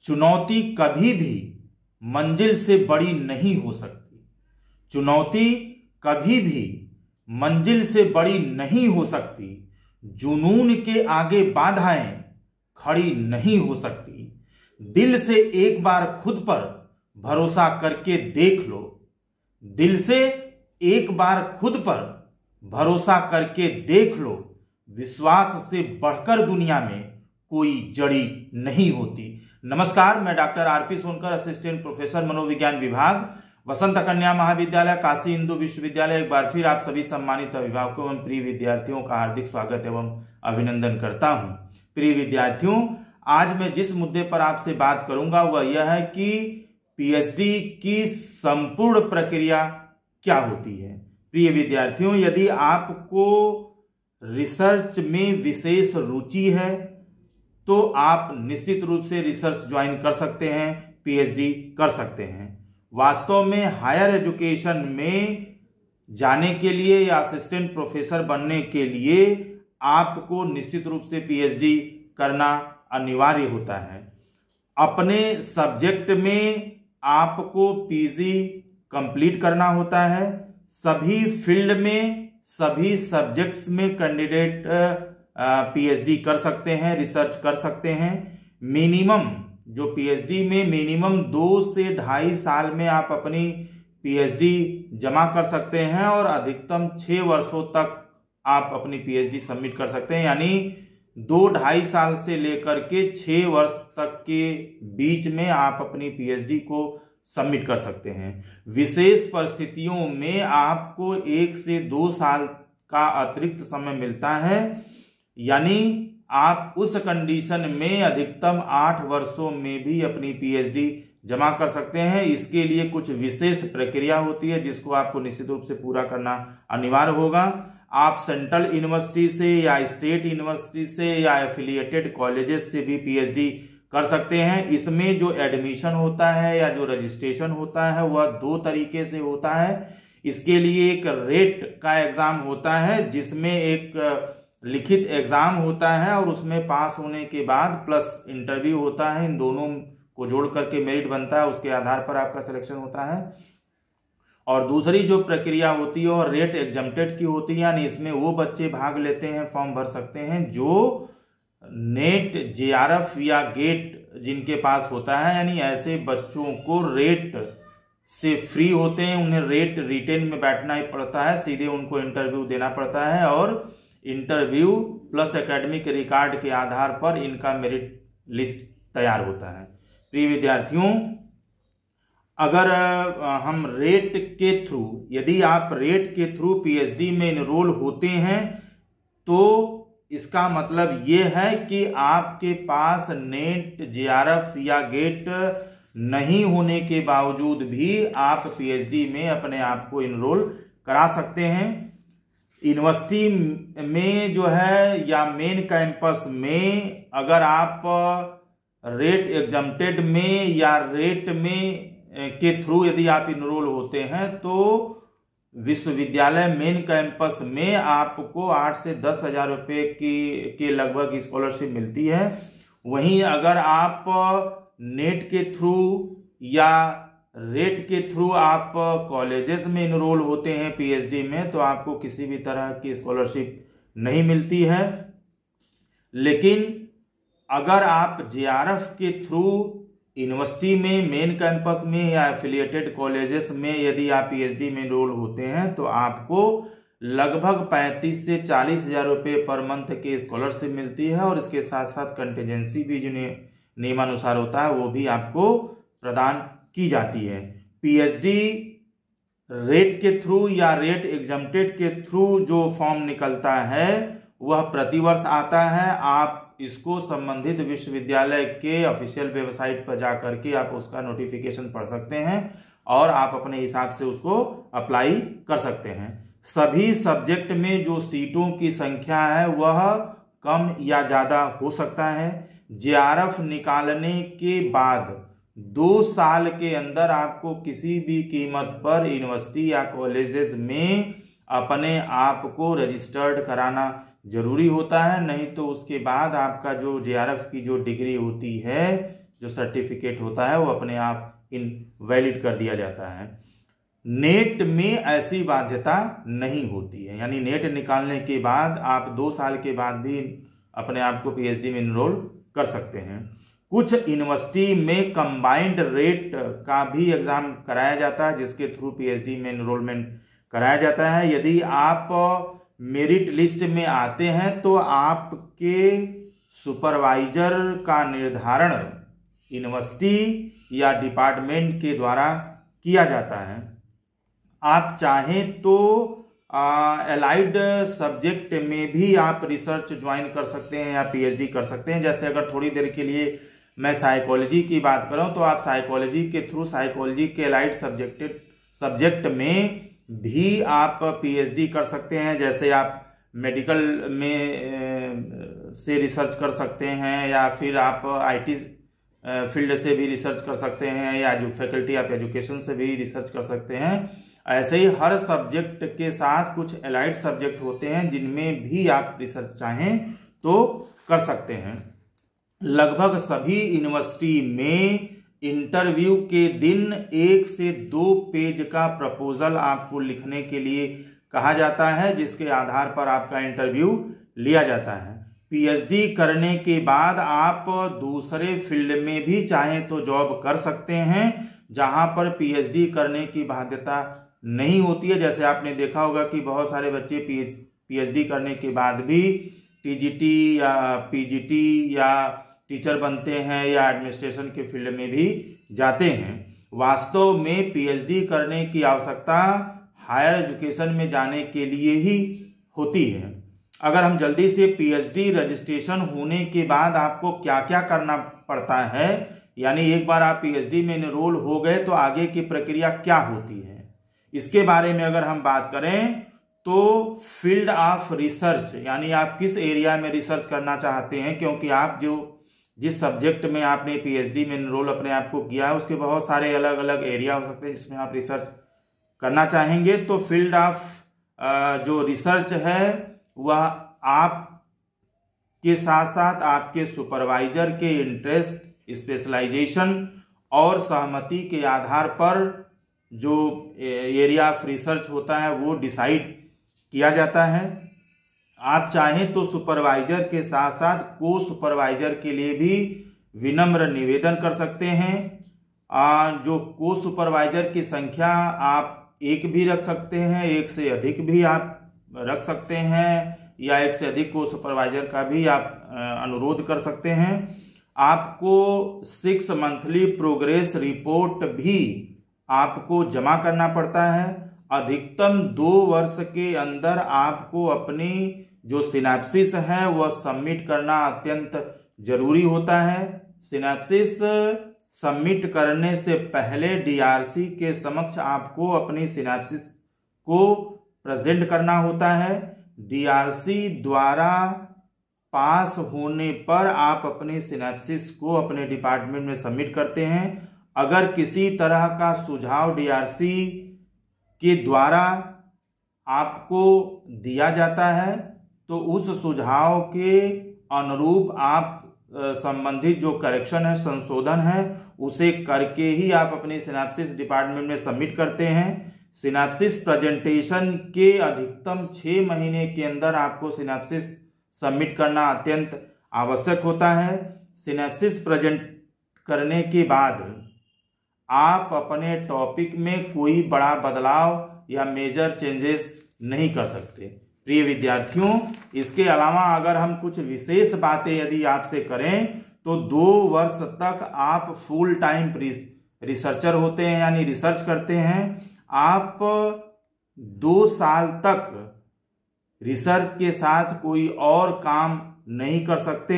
चुनौती कभी भी मंजिल से बड़ी नहीं हो सकती। चुनौती कभी भी मंजिल से बड़ी नहीं हो सकती। जुनून के आगे बाधाएं खड़ी नहीं हो सकती। दिल से एक बार खुद पर भरोसा करके देख लो। दिल से एक बार खुद पर भरोसा करके देख लो। विश्वास से बढ़कर दुनिया में कोई जड़ी नहीं होती। नमस्कार, मैं doctor RP Sonkar, assistant professor मनोविज्ञान विभाग, वसंत कन्या महाविद्यालय, काशी हिंदू विश्वविद्यालय। एक बार फिर आप सभी सम्मानित अभिभावकों एवं प्रिय विद्यार्थियों का हार्दिक स्वागत एवं अभिनंदन करता हूं। प्रिय विद्यार्थियों, आज मैं जिस मुद्दे पर आपसे बात करूंगा वह यह है कि पीएचडी की संपूर्ण प्रक्रिया क्या होती है। प्रिय विद्यार्थियों, यदि आपको रिसर्च में विशेष रुचि है तो आप निश्चित रूप से रिसर्च ज्वाइन कर सकते हैं, पीएचडी कर सकते हैं। वास्तव में हायर एजुकेशन में जाने के लिए या असिस्टेंट प्रोफेसर बनने के लिए आपको निश्चित रूप से पीएचडी करना अनिवार्य होता है। अपने सब्जेक्ट में आपको पीजी कंप्लीट करना होता है। सभी फील्ड में, सभी सब्जेक्ट्स में कैंडिडेट पीएचडी कर सकते हैं, रिसर्च कर सकते हैं। मिनिमम जो पीएचडी में मिनिमम 2 से 2.5 साल में आप अपनी पीएचडी जमा कर सकते हैं और अधिकतम 6 वर्षों तक आप अपनी पीएचडी सबमिट कर सकते हैं। यानी 2-2.5 साल से लेकर के 6 वर्ष तक के बीच में आप अपनी पीएचडी को सबमिट कर सकते हैं। विशेष परिस्थितियों में आपको 1 से 2 साल का अतिरिक्त समय मिलता है। यानी आप उस कंडीशन में अधिकतम 8 वर्षों में भी अपनी पीएचडी जमा कर सकते हैं। इसके लिए कुछ विशेष प्रक्रिया होती है जिसको आपको निश्चित रूप से पूरा करना अनिवार्य होगा। आप सेंट्रल यूनिवर्सिटी से या स्टेट यूनिवर्सिटी से या एफिलिएटेड कॉलेजेस से भी पीएचडी कर सकते हैं। इसमें जो एडमिशन होता है या जो रजिस्ट्रेशन होता है वह 2 तरीके से होता है। इसके लिए एक रेट का एग्जाम होता है जिसमें एक लिखित एग्जाम होता है और उसमें पास होने के बाद प्लस इंटरव्यू होता है। इन दोनों को जोड़ करके मेरिट बनता है, उसके आधार पर आपका सिलेक्शन होता है। और दूसरी जो प्रक्रिया होती है और रेट एग्जम्प्टेड की होती है, यानी इसमें वो बच्चे भाग लेते हैं, फॉर्म भर सकते हैं जो नेट, जेआरएफ या गेट जिनके पास होता है। यानी ऐसे बच्चों को रेट से फ्री होते हैं, उन्हें रेट रिटेन में बैठना ही पड़ता है, सीधे उनको इंटरव्यू देना पड़ता है और इंटरव्यू प्लस एकेडमिक रिकॉर्ड के आधार पर इनका मेरिट लिस्ट तैयार होता है। प्रिय विद्यार्थियों, अगर हम रेट के थ्रू, यदि आप रेट के थ्रू पीएचडी में एनरोल होते हैं तो इसका मतलब ये है कि आपके पास नेट, जेआरएफ या गेट नहीं होने के बावजूद भी आप पीएचडी में अपने आप को एनरोल करा सकते हैं। यूनिवर्सिटी में जो है या मेन कैंपस में अगर आप रेट एग्जम्प्टेड में या रेट में के थ्रू यदि आप इनरोल होते हैं तो विश्वविद्यालय मेन कैंपस में आपको 8 से 10 हजार रुपये के लगभग स्कॉलरशिप मिलती है। वहीं अगर आप नेट के थ्रू या रेट के थ्रू आप कॉलेजेस में इनरोल होते हैं पीएचडी में तो आपको किसी भी तरह की स्कॉलरशिप नहीं मिलती है। लेकिन अगर आप जेआरएफ के थ्रू यूनिवर्सिटी में, मेन कैंपस में या एफिलिएटेड कॉलेजेस में यदि आप पीएचडी में इनरोल होते हैं तो आपको लगभग 35 से 40 हजार रुपये पर मंथ की स्कॉलरशिप मिलती है और इसके साथ साथ कंटीजेंसी भी जो नियमानुसार होता है वो भी आपको प्रदान की जाती है। पीएचडी रेट के थ्रू या रेट एग्जम्प्टेड के थ्रू जो फॉर्म निकलता है वह प्रतिवर्ष आता है। आप इसको संबंधित विश्वविद्यालय के ऑफिशियल वेबसाइट पर जाकर के आप उसका नोटिफिकेशन पढ़ सकते हैं और आप अपने हिसाब से उसको अप्लाई कर सकते हैं। सभी सब्जेक्ट में जो सीटों की संख्या है वह कम या ज्यादा हो सकता है। जेआरएफ निकालने के बाद 2 साल के अंदर आपको किसी भी कीमत पर यूनिवर्सिटी या कॉलेजेस में अपने आप को रजिस्टर्ड कराना जरूरी होता है, नहीं तो उसके बाद आपका जो जेआरएफ की जो डिग्री होती है जो सर्टिफिकेट होता है वो अपने आप इनवैलिड कर दिया जाता है। नेट में ऐसी बाध्यता नहीं होती है, यानी नेट निकालने के बाद आप 2 साल के बाद भी अपने आप को पीएचडी में इनरोल कर सकते हैं। कुछ यूनिवर्सिटी में कंबाइंड रेट का भी एग्जाम कराया जाता है, जिसके थ्रू पीएचडी में इनरोलमेंट कराया जाता है। यदि आप मेरिट लिस्ट में आते हैं तो आपके सुपरवाइजर का निर्धारण यूनिवर्सिटी या डिपार्टमेंट के द्वारा किया जाता है। आप चाहें तो एलाइड सब्जेक्ट में भी आप रिसर्च ज्वाइन कर सकते हैं या पीएचडी कर सकते हैं। जैसे अगर थोड़ी देर के लिए मैं साइकोलॉजी की बात करूं तो आप साइकोलॉजी के थ्रू साइकोलॉजी के एलाइड सब्जेक्ट में भी आप पीएचडी कर सकते हैं। जैसे आप मेडिकल में से रिसर्च कर सकते हैं, या फिर आप आईटी फील्ड से भी रिसर्च कर सकते हैं, या जो फैकल्टी ऑफ एजुकेशन से भी रिसर्च कर सकते हैं। ऐसे ही हर सब्जेक्ट के साथ कुछ एलाइड सब्जेक्ट होते हैं जिनमें भी आप रिसर्च चाहें तो कर सकते हैं। लगभग सभी यूनिवर्सिटी में इंटरव्यू के दिन 1 से 2 पेज का प्रपोजल आपको लिखने के लिए कहा जाता है, जिसके आधार पर आपका इंटरव्यू लिया जाता है। पीएचडी करने के बाद आप दूसरे फील्ड में भी चाहें तो जॉब कर सकते हैं जहां पर पीएचडी करने की बाध्यता नहीं होती है। जैसे आपने देखा होगा कि बहुत सारे बच्चे पीएचडी करने के बाद भी टीजीटी या पीजीटी या टीचर बनते हैं या एडमिनिस्ट्रेशन के फील्ड में भी जाते हैं। वास्तव में पीएचडी करने की आवश्यकता हायर एजुकेशन में जाने के लिए ही होती है। अगर हम जल्दी से पीएचडी रजिस्ट्रेशन होने के बाद आपको क्या क्या करना पड़ता है, यानी एक बार आप पीएचडी में एनरोल हो गए तो आगे की प्रक्रिया क्या होती है, इसके बारे में अगर हम बात करें तो फील्ड ऑफ रिसर्च, यानी आप किस एरिया में रिसर्च करना चाहते हैं, क्योंकि आप जिस सब्जेक्ट में आपने पीएचडी में एनरोल अपने आप को किया है उसके बहुत सारे अलग अलग एरिया हो सकते हैं जिसमें आप रिसर्च करना चाहेंगे। तो फील्ड ऑफ जो रिसर्च है वह आप के साथ साथ आपके सुपरवाइजर के इंटरेस्ट, स्पेशलाइजेशन और सहमति के आधार पर जो एरिया ऑफ रिसर्च होता है वो डिसाइड किया जाता है। आप चाहें तो सुपरवाइजर के साथ साथ को सुपरवाइजर के लिए भी विनम्र निवेदन कर सकते हैं। जो को सुपरवाइजर की संख्या आप 1 भी रख सकते हैं, 1 से अधिक भी आप रख सकते हैं, या 1 से अधिक को सुपरवाइजर का भी आप अनुरोध कर सकते हैं। आपको 6 मंथली प्रोग्रेस रिपोर्ट भी आपको जमा करना पड़ता है। अधिकतम 2 वर्ष के अंदर आपको अपनी जो सिनैप्सिस है वह सबमिट करना अत्यंत जरूरी होता है। सिनैप्सिस सबमिट करने से पहले डीआरसी के समक्ष आपको अपनी सिनैप्सिस को प्रेजेंट करना होता है। डीआरसी द्वारा पास होने पर आप अपनी सिनैप्सिस को अपने डिपार्टमेंट में सबमिट करते हैं। अगर किसी तरह का सुझाव डीआरसी के द्वारा आपको दिया जाता है तो उस सुझाव के अनुरूप आप संबंधित जो करेक्शन है, संशोधन है, उसे करके ही आप अपनी सिनैप्सिस डिपार्टमेंट में सबमिट करते हैं। सिनैप्सिस प्रेजेंटेशन के अधिकतम 6 महीने के अंदर आपको सिनैप्सिस सबमिट करना अत्यंत आवश्यक होता है। सिनैप्सिस प्रेजेंट करने के बाद आप अपने टॉपिक में कोई बड़ा बदलाव या मेजर चेंजेस नहीं कर सकते। प्रिय विद्यार्थियों, इसके अलावा अगर हम कुछ विशेष बातें यदि आपसे करें तो 2 वर्ष तक आप फुल टाइम रिसर्चर होते हैं, यानी रिसर्च करते हैं। आप 2 साल तक रिसर्च के साथ कोई और काम नहीं कर सकते।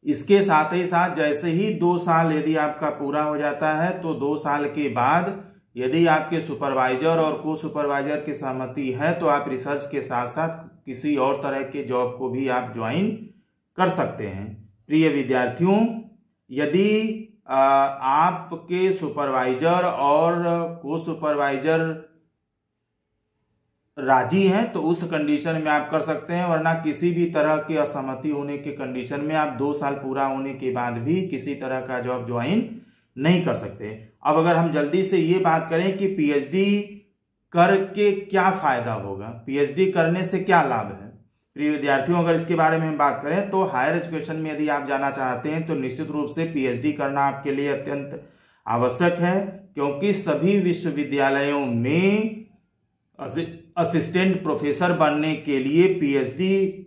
इसके साथ ही साथ जैसे ही 2 साल यदि आपका पूरा हो जाता है तो 2 साल के बाद यदि आपके सुपरवाइजर और को सुपरवाइजर की सहमति है तो आप रिसर्च के साथ साथ किसी और तरह के जॉब को भी आप ज्वाइन कर सकते हैं। प्रिय विद्यार्थियों, यदि आपके सुपरवाइजर और को सुपरवाइजर राजी हैं तो उस कंडीशन में आप कर सकते हैं, वरना किसी भी तरह की असहमति होने के कंडीशन में आप 2 साल पूरा होने के बाद भी किसी तरह का जॉब ज्वाइन नहीं कर सकते। अब अगर हम जल्दी से ये बात करें कि पीएचडी करके क्या फायदा होगा, पीएचडी करने से क्या लाभ है प्रिय विद्यार्थियों, अगर इसके बारे में हम बात करें तो हायर एजुकेशन में यदि आप जाना चाहते हैं तो निश्चित रूप से पीएचडी करना आपके लिए अत्यंत आवश्यक है, क्योंकि सभी विश्वविद्यालयों में असिस्टेंट प्रोफेसर बनने के लिए पीएचडी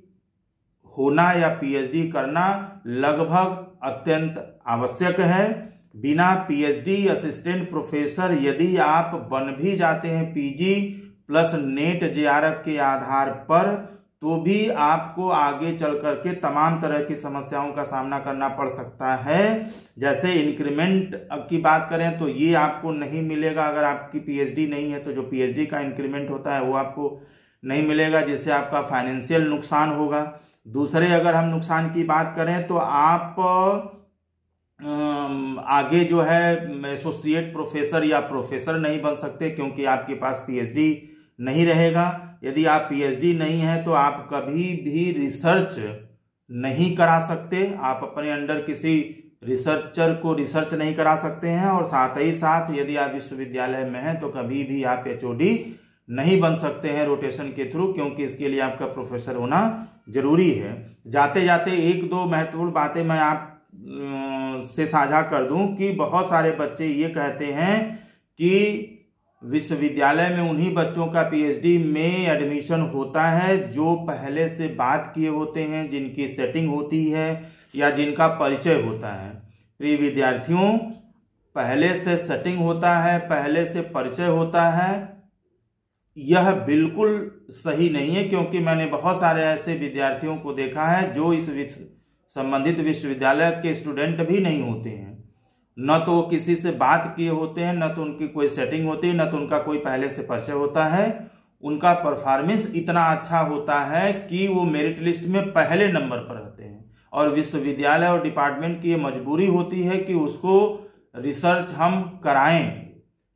होना या पीएचडी करना लगभग अत्यंत आवश्यक है। बिना पीएचडी असिस्टेंट प्रोफेसर यदि आप बन भी जाते हैं पीजी प्लस नेट जेआरएफ के आधार पर, तो भी आपको आगे चल करके तमाम तरह की समस्याओं का सामना करना पड़ सकता है। जैसे इंक्रीमेंट की बात करें तो ये आपको नहीं मिलेगा अगर आपकी पीएचडी नहीं है, तो जो पीएचडी का इंक्रीमेंट होता है वो आपको नहीं मिलेगा, जिससे आपका फाइनेंशियल नुकसान होगा। दूसरे अगर हम नुकसान की बात करें तो आप आगे जो है एसोसिएट प्रोफेसर या प्रोफेसर नहीं बन सकते, क्योंकि आपके पास पीएचडी नहीं रहेगा। यदि आप पीएचडी नहीं है तो आप कभी भी रिसर्च नहीं करा सकते, आप अपने अंडर किसी रिसर्चर को रिसर्च नहीं करा सकते हैं, और साथ ही साथ यदि आप विश्वविद्यालय में हैं तो कभी भी आप एचओडी नहीं बन सकते हैं रोटेशन के थ्रू, क्योंकि इसके लिए आपका प्रोफेसर होना जरूरी है। जाते जाते 1-2 महत्वपूर्ण बातें मैं आप से साझा कर दूं कि बहुत सारे बच्चे ये कहते हैं कि विश्वविद्यालय में उन्हीं बच्चों का पीएचडी में एडमिशन होता है जो पहले से बात किए होते हैं, जिनकी सेटिंग होती है या जिनका परिचय होता है। प्रिय विद्यार्थियों, पहले से सेटिंग होता है, पहले से परिचय होता है, यह बिल्कुल सही नहीं है, क्योंकि मैंने बहुत सारे ऐसे विद्यार्थियों को देखा है जो इस संबंधित विश्वविद्यालय के स्टूडेंट भी नहीं होते हैं, न तो किसी से बात किए होते हैं, न तो उनकी कोई सेटिंग होती है, न तो उनका कोई पहले से परिचय होता है। उनका परफॉर्मेंस इतना अच्छा होता है कि वो मेरिट लिस्ट में पहले नंबर पर रहते हैं, और विश्वविद्यालय और डिपार्टमेंट की ये मजबूरी होती है कि उसको रिसर्च हम कराएं,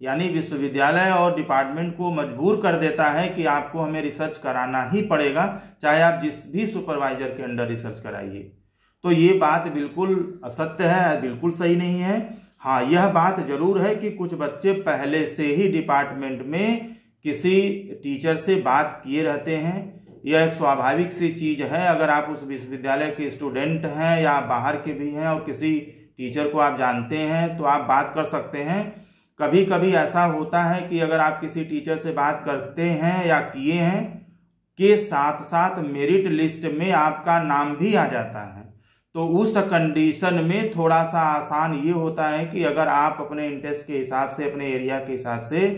यानी विश्वविद्यालय और डिपार्टमेंट को मजबूर कर देता है कि आपको हमें रिसर्च कराना ही पड़ेगा, चाहे आप जिस भी सुपरवाइजर के अंडर रिसर्च कराइए। तो ये बात बिल्कुल असत्य है, बिल्कुल सही नहीं है। हाँ, यह बात जरूर है कि कुछ बच्चे पहले से ही डिपार्टमेंट में किसी टीचर से बात किए रहते हैं, यह एक स्वाभाविक सी चीज है। अगर आप उस विश्वविद्यालय के स्टूडेंट हैं या बाहर के भी हैं और किसी टीचर को आप जानते हैं तो आप बात कर सकते हैं। कभी कभी ऐसा होता है कि अगर आप किसी टीचर से बात करते हैं या किए हैं के साथ साथ मेरिट लिस्ट में आपका नाम भी आ जाता है, तो उस कंडीशन में थोड़ा सा आसान ये होता है कि अगर आप अपने इंटरेस्ट के हिसाब से, अपने एरिया के हिसाब से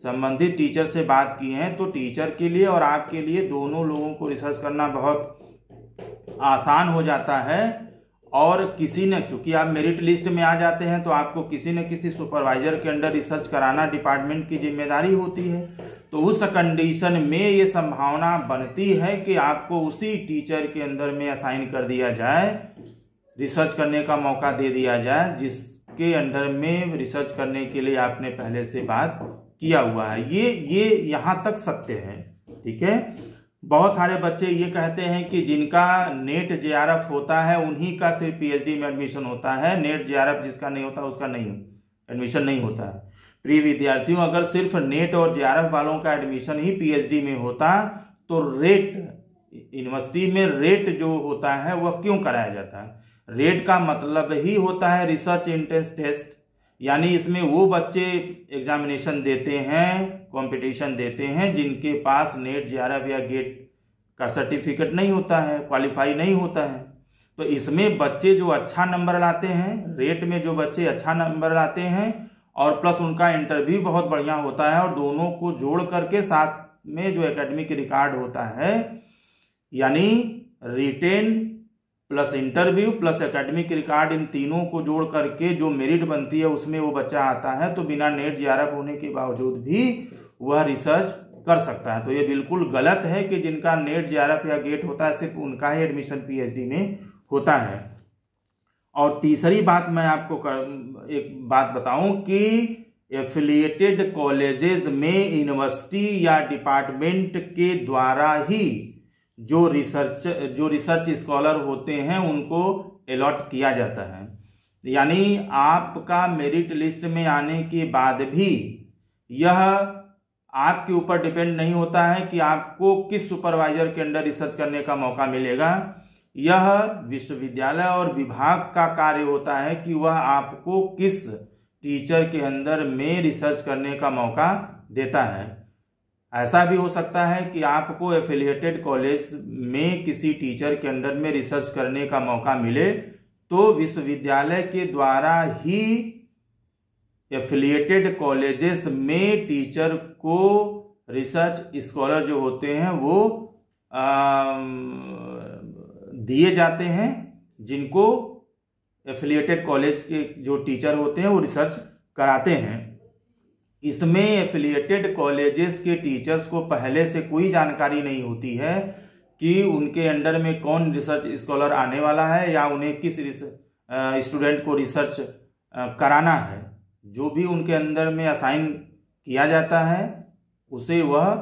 संबंधित टीचर से बात की हैं, तो टीचर के लिए और आपके लिए दोनों लोगों को रिसर्च करना बहुत आसान हो जाता है। और किसी ने, चूंकि आप मेरिट लिस्ट में आ जाते हैं तो आपको किसी न किसी सुपरवाइजर के अंडर रिसर्च कराना डिपार्टमेंट की जिम्मेदारी होती है। तो उस कंडीशन में ये संभावना बनती है कि आपको उसी टीचर के अंदर में असाइन कर दिया जाए, रिसर्च करने का मौका दे दिया जाए जिसके अंडर में रिसर्च करने के लिए आपने पहले से बात किया हुआ है। ये यहां तक सत्य है, ठीक है। बहुत सारे बच्चे ये कहते हैं कि जिनका नेट जेआरएफ होता है उन्हीं का सिर्फ पीएचडी में एडमिशन होता है, नेट जेआरएफ जिसका नहीं होता उसका नहीं एडमिशन नहीं होता है। प्रिय विद्यार्थियों, अगर सिर्फ नेट और जेआरएफ वालों का एडमिशन ही पीएचडी में होता तो रेट, यूनिवर्सिटी में रेट जो होता है वह क्यों कराया जाता है? रेट का मतलब ही होता है रिसर्च एंट्रेंस टेस्ट, यानी इसमें वो बच्चे एग्जामिनेशन देते हैं, कंपटीशन देते हैं जिनके पास नेट जेआरएफ या गेट का सर्टिफिकेट नहीं होता है, क्वालिफाई नहीं होता है। तो इसमें बच्चे जो अच्छा नंबर लाते हैं, रेट में जो बच्चे अच्छा नंबर लाते हैं और प्लस उनका इंटरव्यू बहुत बढ़िया होता है, और दोनों को जोड़ करके साथ में जो एकेडमिक रिकॉर्ड होता है, यानी written plus interview plus academic record, इन तीनों को जोड़ करके जो मेरिट बनती है उसमें वो बच्चा आता है, तो बिना नेट जेआरएफ होने के बावजूद भी वह रिसर्च कर सकता है। तो ये बिल्कुल गलत है कि जिनका नेट जेआरएफ या गेट होता है सिर्फ उनका ही एडमिशन पीएचडी में होता है। और तीसरी बात मैं आपको एक बात बताऊं कि एफिलिएटेड कॉलेजेस में यूनिवर्सिटी या डिपार्टमेंट के द्वारा ही जो रिसर्च स्कॉलर होते हैं उनको अलॉट किया जाता है। यानी आपका मेरिट लिस्ट में आने के बाद भी यह आपके ऊपर डिपेंड नहीं होता है कि आपको किस सुपरवाइजर के अंडर रिसर्च करने का मौका मिलेगा। यह विश्वविद्यालय और विभाग का कार्य होता है कि वह आपको किस टीचर के अंदर में रिसर्च करने का मौका देता है। ऐसा भी हो सकता है कि आपको एफिलिएटेड कॉलेज में किसी टीचर के अंडर में रिसर्च करने का मौका मिले तो विश्वविद्यालय के द्वारा ही एफिलिएटेड कॉलेजेस में टीचर को रिसर्च स्कॉलर जो होते हैं वो दिए जाते हैं, जिनको एफिलिएटेड कॉलेज के जो टीचर होते हैं वो रिसर्च कराते हैं। इसमें एफिलिएटेड कॉलेजेस के टीचर्स को पहले से कोई जानकारी नहीं होती है कि उनके अंडर में कौन रिसर्च स्कॉलर आने वाला है या उन्हें किस स्टूडेंट को रिसर्च कराना है। जो भी उनके अंदर में असाइन किया जाता है उसे वह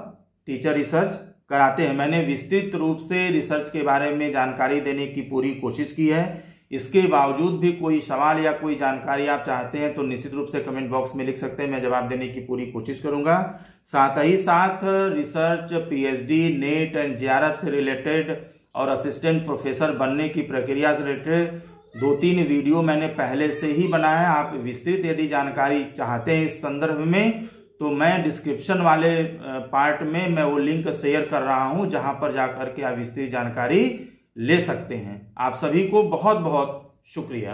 टीचर रिसर्च कराते हैं। मैंने विस्तृत रूप से रिसर्च के बारे में जानकारी देने की पूरी कोशिश की है। इसके बावजूद भी कोई सवाल या कोई जानकारी आप चाहते हैं तो निश्चित रूप से कमेंट बॉक्स में लिख सकते हैं, मैं जवाब देने की पूरी कोशिश करूंगा। साथ ही साथ research, PhD, net and JRF से रिलेटेड और असिस्टेंट प्रोफेसर बनने की प्रक्रिया से रिलेटेड 2-3 वीडियो मैंने पहले से ही बनाया है। आप विस्तृत यदि जानकारी चाहते हैं इस संदर्भ में तो मैं डिस्क्रिप्शन वाले पार्ट में मैं वो लिंक शेयर कर रहा हूं, जहां पर जाकर के आप विस्तृत जानकारी ले सकते हैं। आप सभी को बहुत बहुत शुक्रिया।